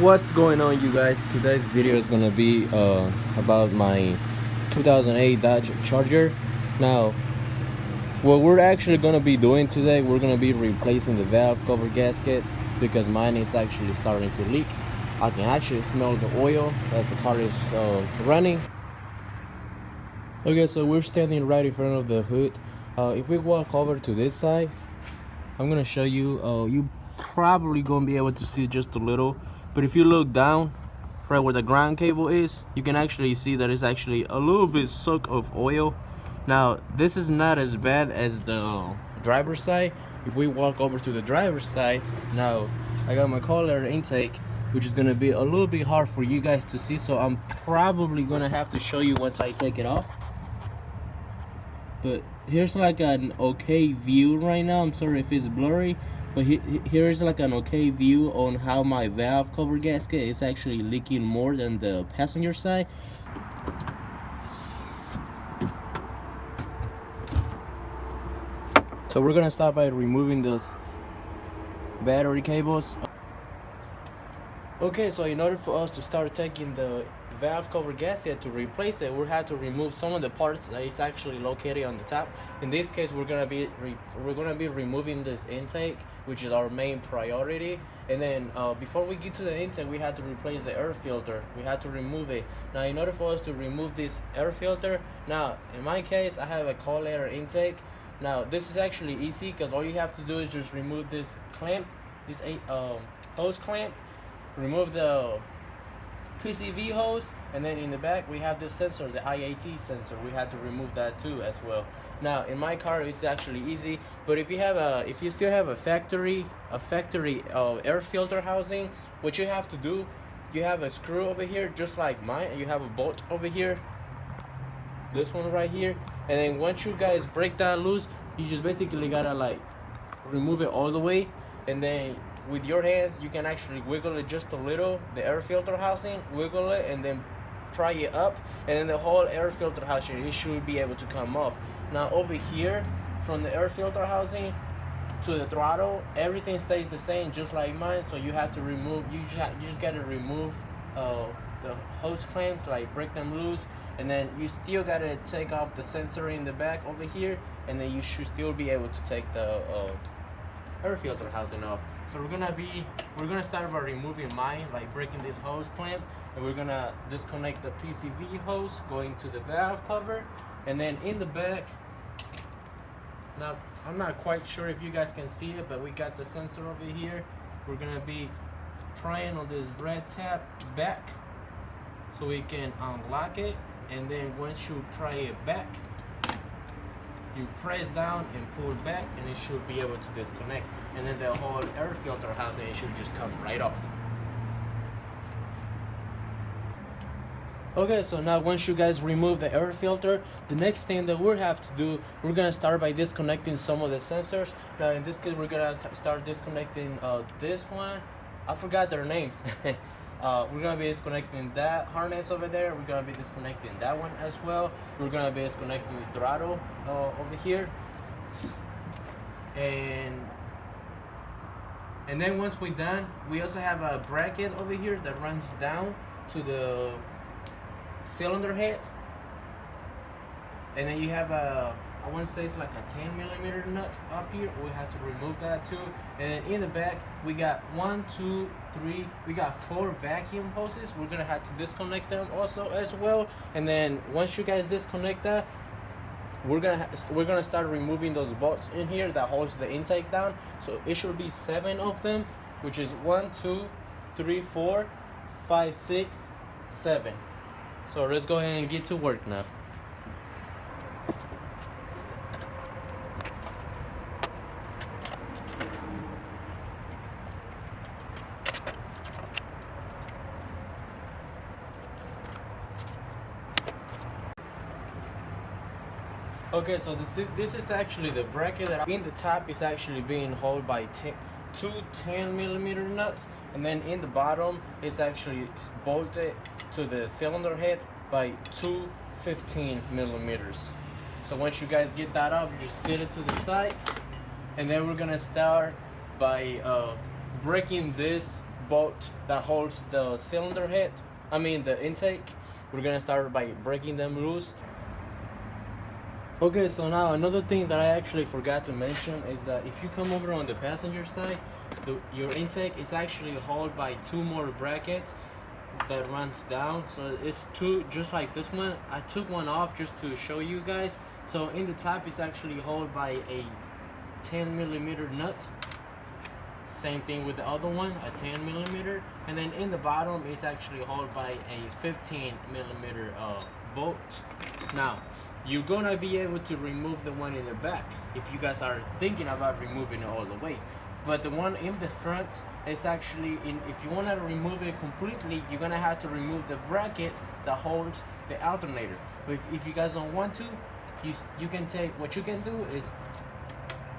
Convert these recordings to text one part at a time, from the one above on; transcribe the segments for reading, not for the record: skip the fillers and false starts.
What's going on, you guys? Today's video is gonna be about my 2008 Dodge Charger. Now, what we're actually gonna be doing today, we're gonna be replacing the valve cover gasket because mine is actually starting to leak. I can actually smell the oil as the car is running. Okay, so we're standing right in front of the hood. If we walk over to this side, I'm gonna show you. You probably gonna be able to see just a little, but if you look down right where the ground cable is, you can actually see that it's actually a little bit soaked of oil. Now this is not as bad as the driver's side. If we walk over to the driver's side, now I got my cold air intake, which is gonna be a little bit hard for you guys to see, so I'm probably gonna have to show you once I take it off. But here's like an okay view right now. I'm sorry if it's blurry, but here's like an okay view on how my valve cover gasket is actually leaking more than the passenger side. So we're gonna start by removing those battery cables. Okay, so in order for us to start taking the valve cover gasket to replace it, we'll have to remove some of the parts that is actually located on the top. In this case, we're gonna be removing this intake, which is our main priority. And then before we get to the intake, we have to replace the air filter. We have to remove it. Now, in order for us to remove this air filter, now in my case, I have a cold air intake. Now this is actually easy because all you have to do is just remove this clamp, this hose clamp. Remove the PCV hose, and then in the back we have this sensor, the IAT sensor. We had to remove that too as well. Now in my car it's actually easy, but if you still have a factory air filter housing, what you have to do, you have a screw over here just like mine, and you have a bolt over here, this one right here, and then once you guys break that loose, you just basically gotta like remove it all the way, and then with your hands you can actually wiggle it just a little, the air filter housing, wiggle it and then pry it up, and then the whole air filter housing, it should be able to come off. Now over here, from the air filter housing to the throttle, everything stays the same just like mine, so you have to remove, you just got to remove the hose clamps, like break them loose, and then you still got to take off the sensor in the back over here, and then you should still be able to take the air filter housing off. So we're gonna start by removing mine, like breaking this hose clamp, and we're gonna disconnect the PCV hose going to the valve cover, and then in the back, now I'm not quite sure if you guys can see it, but we got the sensor over here. We're gonna be prying on this red tab back so we can unlock it, and then once you pry it back, you press down and pull back, and it should be able to disconnect, and then the whole air filter housing, it should just come right off. Okay, so now once you guys remove the air filter, the next thing that we'll have to do, we're gonna start by disconnecting some of the sensors. Now in this case, we're gonna start disconnecting this one. I forgot their names. We're gonna be disconnecting that harness over there. We're gonna be disconnecting that one as well. We're gonna be disconnecting the throttle over here, and then once we're done, we also have a bracket over here that runs down to the cylinder head, and then you have I want to say it's like a 10mm nut up here. We have to remove that too. And then in the back, we got 1, 2, 3. We got 4 vacuum hoses. We're gonna have to disconnect them also as well. And then once you guys disconnect that, we're gonna start removing those bolts in here that holds the intake down. So it should be 7 of them, which is 1, 2, 3, 4, 5, 6, 7. So let's go ahead and get to work now. Okay, so this is actually the bracket that in the top is actually being held by two 10mm nuts, and then in the bottom it's actually bolted to the cylinder head by 2 15mm. So once you guys get that off, you just set it to the side, and then we're gonna start by breaking this bolt that holds the cylinder head, the intake. We're gonna start by breaking them loose. Okay, so now another thing that I actually forgot to mention is that if you come over on the passenger side, your intake is actually held by two more brackets that runs down. So it's two, just like this one. I took one off just to show you guys. So in the top it's actually held by a 10mm nut. Same thing with the other one, a 10mm, and then in the bottom it's actually held by a 15mm bolt. Now you're gonna be able to remove the one in the back if you guys are thinking about removing it all the way, but the one in the front is actually if you want to remove it completely, you're gonna have to remove the bracket that holds the alternator. But if you guys don't want to, you can take, what you can do is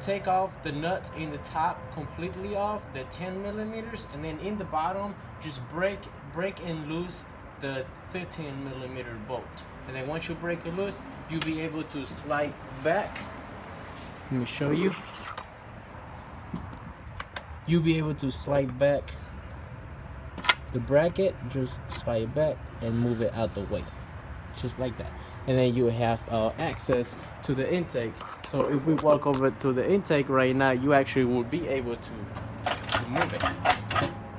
take off the nut in the top completely off, the 10mm, and then in the bottom just break and loose the 15mm bolt. And then once you break it loose, you'll be able to slide back. Let me show you. You'll be able to slide back the bracket, just slide back and move it out the way, just like that. And then you have access to the intake. So if we walk over to the intake right now, you actually will be able to move it.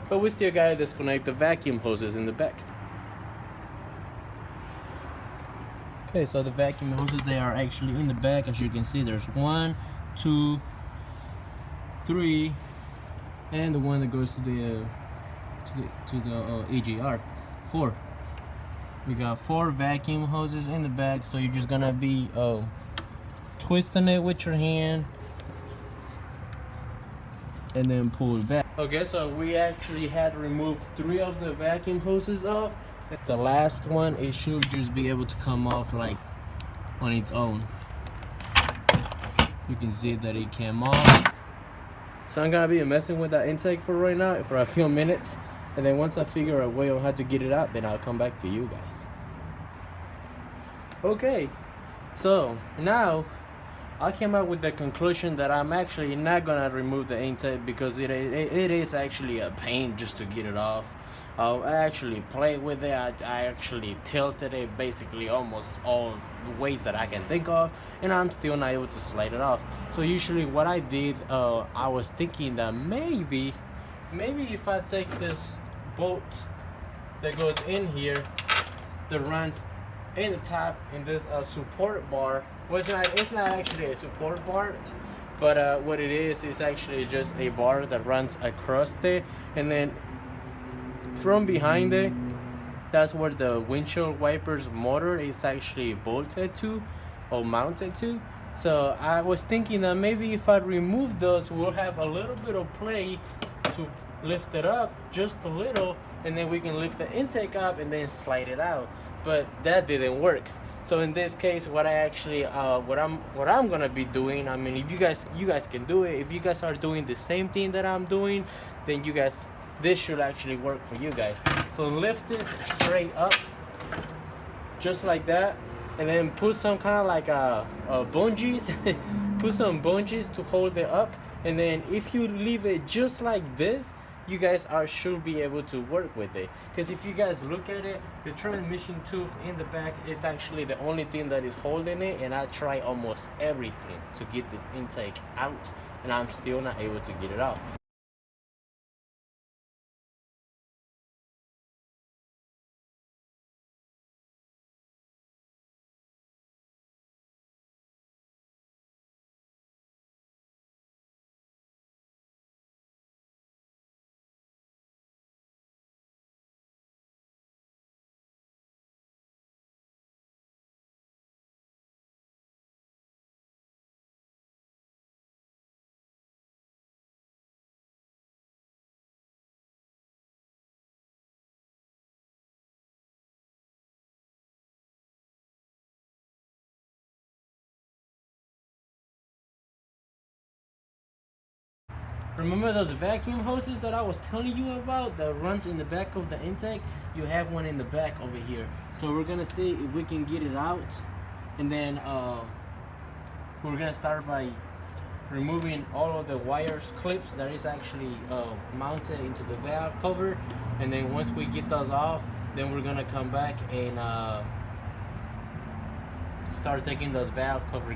But we still gotta disconnect the vacuum hoses in the back. Okay, so the vacuum hoses, they are actually in the back. As you can see, there's 1, 2, 3, and the one that goes to the EGR, 4. We got 4 vacuum hoses in the back, so you're just gonna be twisting it with your hand and then pull it back. Okay, so we actually had removed 3 of the vacuum hoses off. The last one, it should just be able to come off like on its own. You can see that it came off. So I'm gonna be messing with that intake for right now for a few minutes, and then once I figure a way on how to get it out, then I'll come back to you guys. Okay, so now I came up with the conclusion that I'm actually not gonna remove the intake because it is actually a pain just to get it off. I actually played with it. I actually tilted it basically almost all the ways that I can think of, and I'm still not able to slide it off. So usually what I did, I was thinking that maybe if I take this bolt that goes in here, that runs in the top in this support bar. Well, it's not actually a support bar, but what it is actually just a bar that runs across there, and then from behind it, that's where the windshield wipers motor is actually bolted to or mounted to. So I was thinking that maybe if I remove those, we'll have a little bit of play to lift it up just a little, and then we can lift the intake up and then slide it out. But that didn't work. So in this case, what I actually what I'm gonna be doing, I mean, if you guys can do it, if you guys are doing the same thing that I'm doing, then this should actually work for you guys. So lift this straight up just like that, and then put some kind of like bungees put some bungees to hold it up. And then if you leave it just like this, you guys should be able to work with it. Because if you guys look at it, the transmission tooth in the back is actually the only thing that is holding it, and I try almost everything to get this intake out, and I'm still not able to get it off. Remember those vacuum hoses that I was telling you about that runs in the back of the intake? You have one in the back over here. So we're gonna see if we can get it out, and then we're gonna start by removing all of the wires clips that is actually mounted into the valve cover, and then once we get those off, then we're gonna come back and start taking those valve cover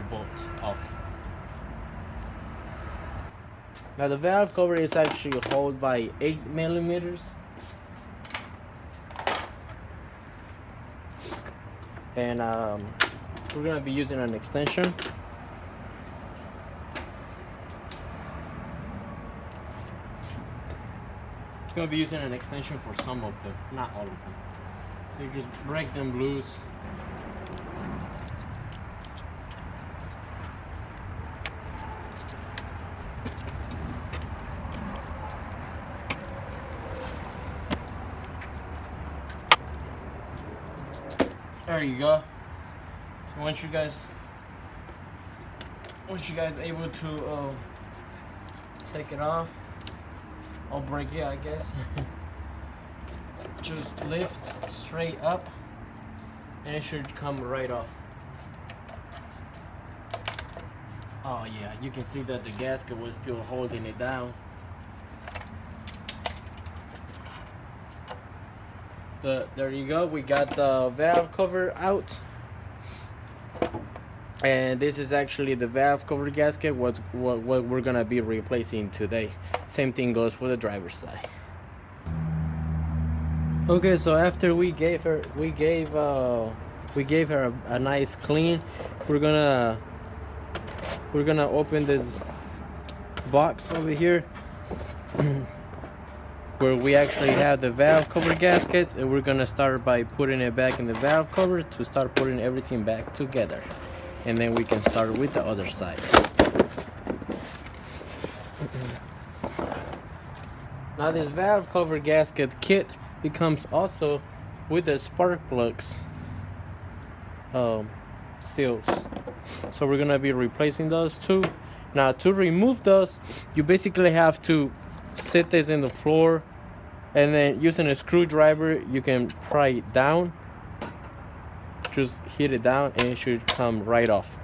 bolts off. Now the valve cover is actually held by 8 millimeters, and we're gonna be using an extension. Gonna be using an extension for some of them, not all of them. So you just break them loose. There you go. So once you guys able to take it off, I'll break it, I guess. Just lift straight up and it should come right off. Oh yeah, you can see that the gasket was still holding it down. But there you go, we got the valve cover out. And this is actually the valve cover gasket, what we're gonna be replacing today. Same thing goes for the driver's side. Okay, so after we gave her a nice clean, we're gonna open this box over here where we actually have the valve cover gaskets, and we're gonna start by putting it back in the valve cover to start putting everything back together. And then we can start with the other side. Now this valve cover gasket kit, it comes also with the spark plugs seals. So we're gonna be replacing those too. Now to remove those, you basically have to set this in the floor, and then using a screwdriver you can pry it down. Just hit it down and it should come right off.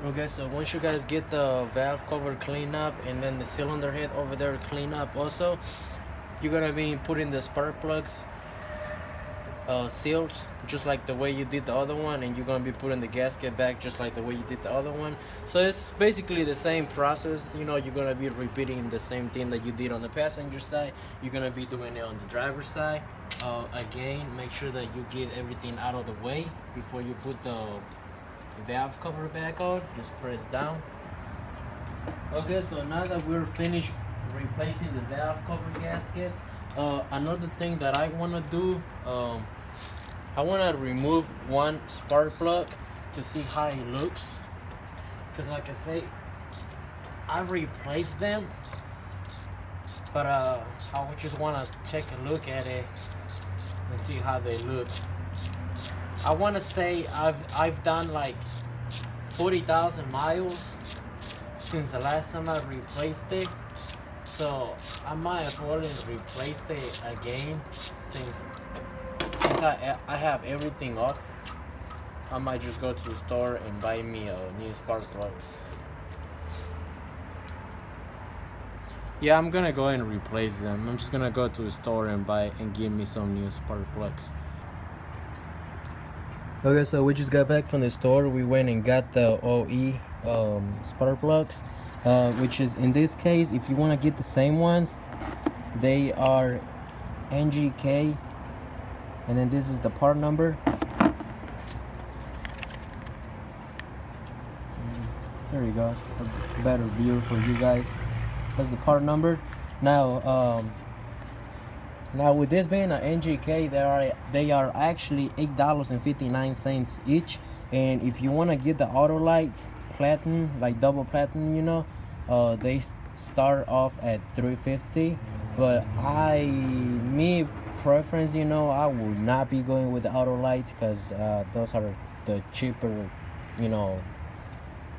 Okay, so once you guys get the valve cover cleaned up and then the cylinder head over there cleaned up also, you're gonna be putting the spark plugs seals just like the way you did the other one, and you're gonna be putting the gasket back just like the way you did the other one. So it's basically the same process. You know, you're gonna be repeating the same thing that you did on the passenger side. You're gonna be doing it on the driver's side. Again, make sure that you get everything out of the way before you put the valve cover back on. Just press down. Okay, so now that we're finished replacing the valve cover gasket, another thing that I want to do, I want to remove one spark plug to see how it looks, because like I say, I replaced them But I just want to take a look at it and see how they look. I want to say I've done like 40,000 miles since the last time I replaced it, so I might as well replace it again since I have everything off. I might just go to the store and buy me new spark plugs. Yeah, I'm gonna go and replace them. I'm just gonna go to the store and buy and give me some new spark plugs. Okay, so we just got back from the store. We went and got the OE spark plugs, which is, in this case, if you want to get the same ones, they are NGK, and then this is the part number. There you go, a better view for you guys. That's the part number. Now with this being an NGK, they are actually $8.59 each. And if you want to get the auto lights platinum, like double platinum, you know, they start off at $3.50. But me preference, you know, I would not be going with the auto lights because those are the cheaper, you know,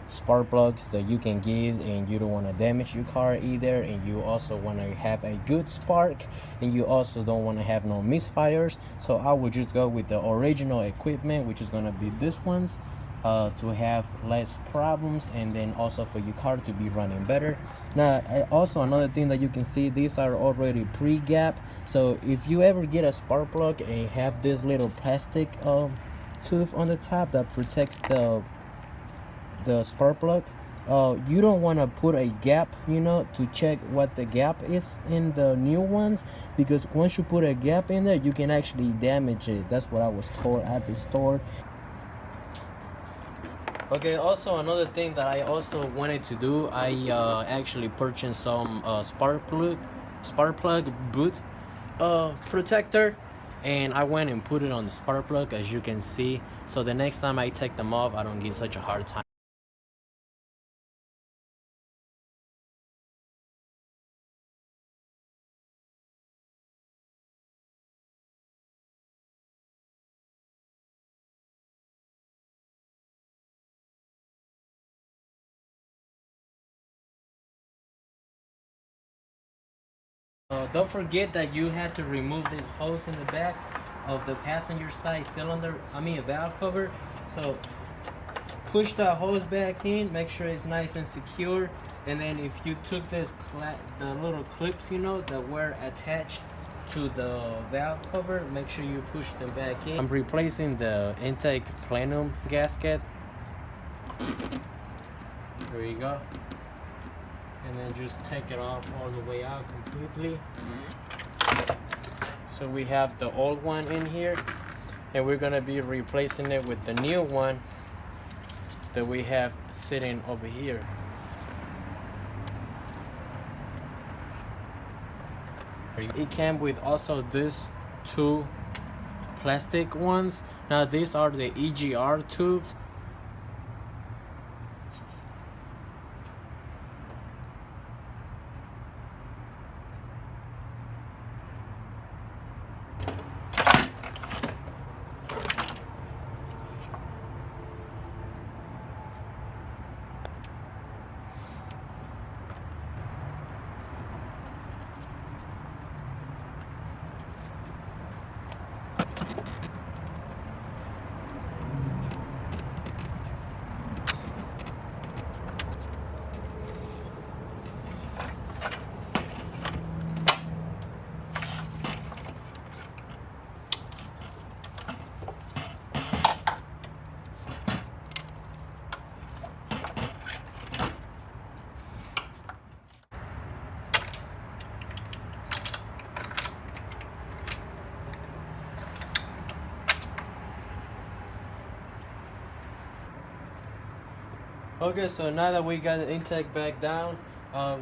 spark plugs that you can get, and you don't want to damage your car either, and you also want to have a good spark, and you also don't want to have no misfires. So I would just go with the original equipment, which is going to be this ones, to have less problems, and then also for your car to be running better. Now also another thing that you can see, these are already pre-gap, so if you ever get a spark plug and have this little plastic tooth on the top that protects the spark plug, you don't want to put a gap, you know, to check what the gap is in the new ones, because once you put a gap in there, you can actually damage it. That's what I was told at the store. Okay, also another thing that I also wanted to do, I actually purchased some spark plug boot protector, and I went and put it on the spark plug, as you can see, so the next time I take them off, I don't get such a hard time. Don't forget that you had to remove this hose in the back of the passenger side cylinder, valve cover. So push the hose back in, make sure it's nice and secure, and then if you took the little clips, you know, that were attached to the valve cover, make sure you push them back in. I'm replacing the intake plenum gasket. There you go. And then just take it off all the way out completely. So we have the old one in here, and we're gonna be replacing it with the new one that we have sitting over here. It came with also these two plastic ones. Now these are the EGR tubes. Okay, so now that we got the intake back down,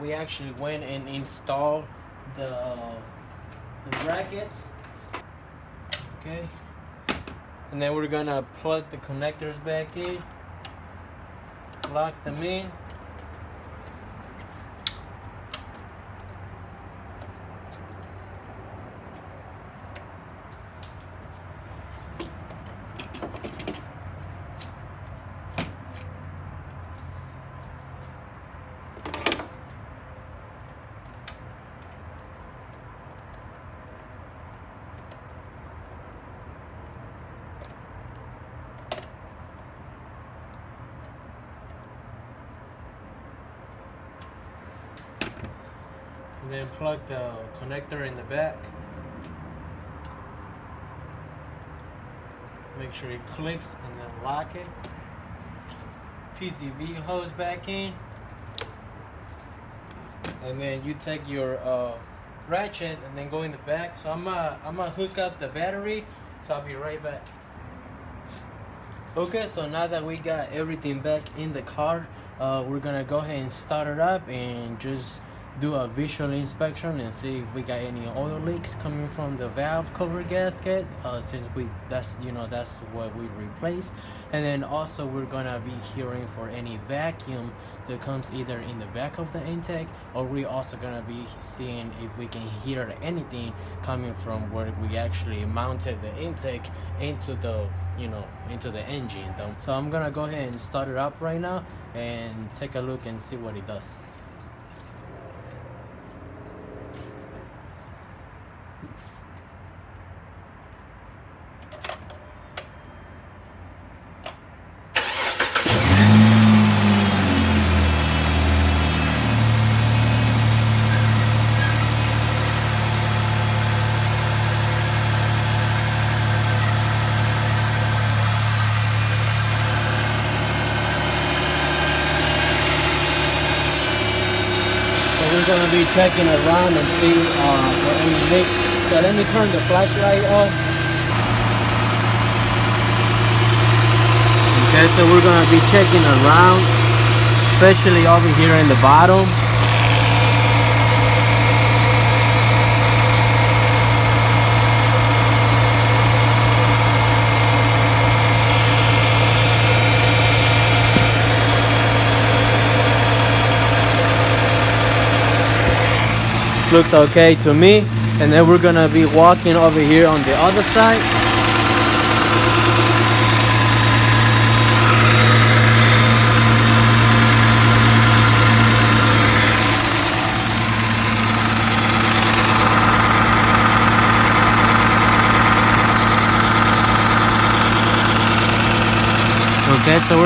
we actually went and installed the brackets. Okay, and then we're gonna plug the connectors back in, lock them in. and then plug the connector in the back. Make sure it clicks and then lock it. PCV hose back in, and then you take your ratchet and then go in the back. So I'm gonna hook up the battery, so I'll be right back. Okay, so now that we got everything back in the car, we're gonna go ahead and start it up and just do a visual inspection and see if we got any oil leaks coming from the valve cover gasket, since that's what we replaced. And then also we're gonna be hearing for any vacuum that comes either in the back of the intake, or we're also gonna be seeing if we can hear anything coming from where we actually mounted the intake into the engine. So I'm gonna go ahead and start it up right now and take a look and see what it does. We're gonna be checking around and see for any leaks. So let me turn the flashlight on. Okay, so we're gonna be checking around, especially over here in the bottom. Looks okay to me. And then we're gonna be walking over here on the other side. Okay, so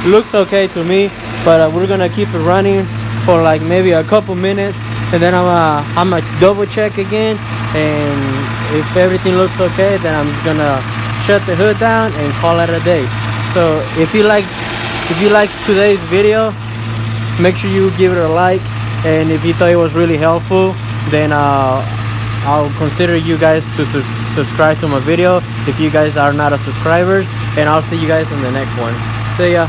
looks okay to me, but we're gonna keep it running for like maybe a couple minutes, and then I'm gonna double check again, and if everything looks okay, then I'm gonna shut the hood down and call it a day. So if you like today's video, make sure you give it a like, and if you thought it was really helpful, then I'll consider you guys to subscribe to my video if you guys are not a subscriber, and I'll see you guys in the next one. See ya.